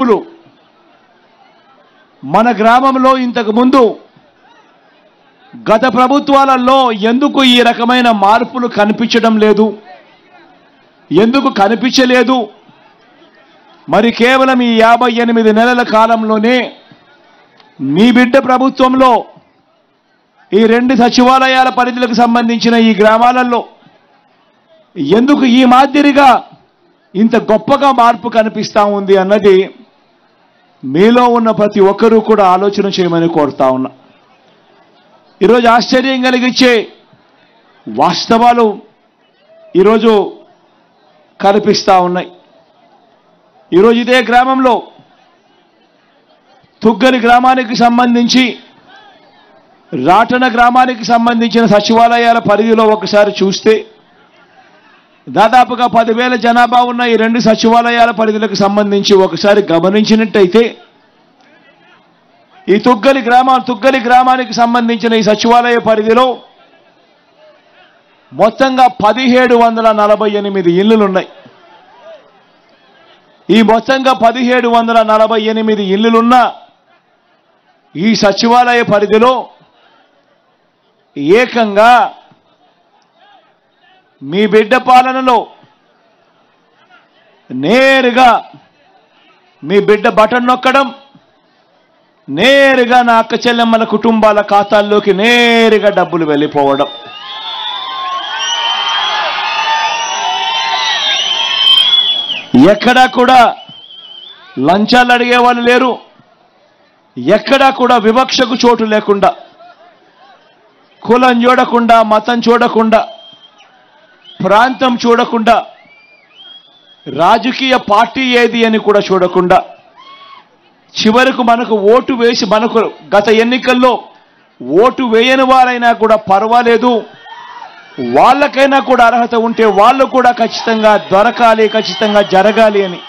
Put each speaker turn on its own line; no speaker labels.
మార్పులు మన గ్రామంలో ఇంతకు ముందు గత ప్రభుత్వాలలో ఎందుకు ఈ రకమైన మార్పులు కనిపించడం లేదు, ఎందుకు కనిపించలేదు? మరి కేవలం ఈ 58 నెలల కాలంలోనే మీ బిడ్డ ప్రభుత్వంలో ఈ 2 సచివాలయాల పరిధిలకు సంబంధించిన ఈ గ్రామాలలో ఎందుకు ఈ మాదిరిగా ఇంత గొప్పగా మార్పు కనిపిస్తా ఉంది అన్నది మీలో ఉన్న ప్రతి ఒక్కరూ కూడా ఆలోచన చేయమని కోరుతా ఉన్నా. ఈరోజు ఆశ్చర్యం కలిగించే వాస్తవాలు ఈరోజు కనిపిస్తా ఉన్నాయి. ఈరోజు ఇదే గ్రామంలో తుగ్గలి గ్రామానికి సంబంధించి రాటన గ్రామానికి సంబంధించిన సచివాలయాల పరిధిలో ఒకసారి చూస్తే దాదాపుగా 10,000 జనాభా ఉన్న ఈ 2 సచివాలయాల పరిధిలకు సంబంధించి ఒకసారి గమనించినట్టయితే ఈ తుగ్గలి గ్రామానికి సంబంధించిన ఈ సచివాలయ పరిధిలో మొత్తంగా 1748 ఇళ్లులున్నాయి. ఈ మొత్తంగా 1748 ఇళ్లులున్న ఈ సచివాలయ పరిధిలో ఏకంగా మీ బిడ్డ పాలనలో నేరుగా మీ బిడ్డ బటన్ నొక్కడం, నేరుగా నా అక్క చెల్లెమ్మల కుటుంబాల ఖాతాల్లోకి నేరుగా డబ్బులు వెళ్ళిపోవడం. ఎక్కడా కూడా లంచాలు అడిగే వాళ్ళు లేరు, ఎక్కడా కూడా వివక్షకు చోటు లేకుండా, కులం చూడకుండా, మతం చూడకుండా, ప్రాంతం చూడకుండా, రాజకీయ పార్టీ ఏది అని కూడా చూడకుండా, చివరకు మనకు ఓటు వేసి మనకు గత ఎన్నికల్లో ఓటు వేయని వారైనా కూడా పర్వాలేదు, వాళ్ళకైనా కూడా అర్హత ఉంటే వాళ్ళు కూడా ఖచ్చితంగా దొరకాలి, ఖచ్చితంగా జరగాలి అని